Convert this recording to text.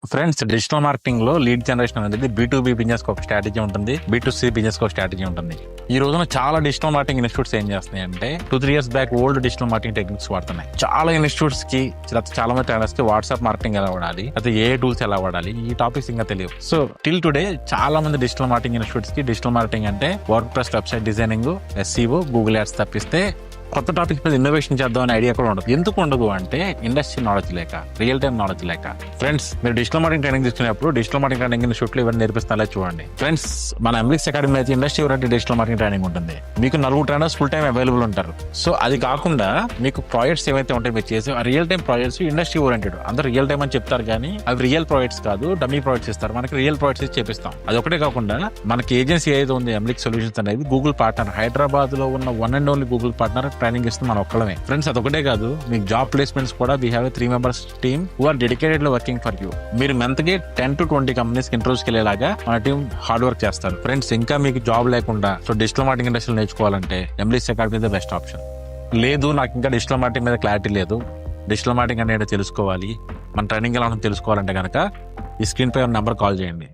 Friends, digital marketing లో lead generation అనేది B2B business ఒక స్ట్రాటజీ ఉంటుంది, B2C బిజినెస్ ఒక స్ట్రాటజీ ఉంటుంది. ఈ రోజున చాలా డిజిటల్ మార్కెటింగ్ ఇన్స్టిట్యూట్స్ ఏం చేస్తున్నాయి అంటే 2-3 years back old digital marketing techniques వాడుతున్నాయి. చాలా ఇన్స్టిట్యూట్స్ కి చాలా మంది ట్రైనర్స్ కి వాట్సాప్ మార్కెటింగ్ ఎలా వాడాలి, అయితే ఏ టూల్స్ ఎలా వాడాలి, ఈ టాపిక్స్ ఇంకా తెలియదు. సో టిల్ టుడే చాలా మంది డిజిటల్ మార్కెటింగ్ ఇన్స్టిట్యూట్స్ కి డిజిటల్ మార్కెటింగ్ అంటే word press, website designing, SEO, Google ads తప్పిస్తే కొత్త టాపిక్స్ మీద ఇన్నోవేషన్ చేద్దాం అనే ఐడియా కూడా ఉండదు. ఎందుకు ఉండదు అంటే ఇండస్ట్రీ నాలెడ్జ్ లేక, రియల్ టైం నాలెడ్జ్ లేక. ఫ్రెండ్స్, మీరు డిజిటల్ మార్కెటింగ్ ట్రైనింగ్ తీసుకునేప్పుడు డిజిటల్ మార్కెటింగ్ ట్రైనింగ్ ఇన్స్టిట్యూట్లో ఇవన్నీ నేర్పిస్తారా చూడండి. ఫ్రెండ్స్, మన MLX అకాడమీ అయితే industry oriented digital marketing training ఉంటుంది. మీకు 4 ట్రైనర్స్ ఫుల్ టైం అవైలబుల్ ఉంటారు. సో అది కాకుండా మీకు ప్రాజెక్ట్స్ ఏవైతే ఉంటాయి మీరు చేసే ఆ real time projects industry oriented. అందరూ రియల్ టైం అని చెప్తారు కానీ అవి రియల్ ప్రాజెక్ట్స్ కాదు, డమ్మీ ప్రాజెక్ట్స్ ఇస్తారు. మనకి రియల్ ప్రాజెక్ట్స్ చేపిస్తాం. అది ఒకటే కాకుండా మనకి ఏజెన్సీ ఏదైతే ఉంది MLX సొల్యూషన్స్ అనేది గూగుల్ పార్ట్నర్, హైదరాబాద్ లో ఉన్న one and only Google partner training ఇస్తుంది మన ఒక్కళ్ళమే. ఫ్రెండ్స్, అదొకటే కాదు, మీకు జాబ్ ప్లేస్మెంట్స్ కూడా we have 3 members team who are dedicatedly working for you. మీరు మంత్కి 10 to 20 కంపెనీస్ ఇంటర్వ్యూస్కి వెళ్ళేలాగా మన టీం హార్డ్ వర్క్ చేస్తారు. ఫ్రెండ్స్, ఇంకా మీకు జాబ్ లేకుండా సో డిజిటల్ మార్కెటింగ్ ఇండస్ట్రీలో నేర్చుకోవాలంటే MLX academy the best option. లేదు, నాకు ఇంకా డిజిటల్ మార్కెటింగ్ మీద క్లారిటీ లేదు, డిజిటల్ మార్కెటింగ్ అనేది తెలుసుకోవాలి, మన ట్రైనింగ్ ఎలా ఉంటుందో తెలుసుకోవాలంటే కనుక ఈ స్క్రీన్ పై నెంబర్ కాల్ చేయండి.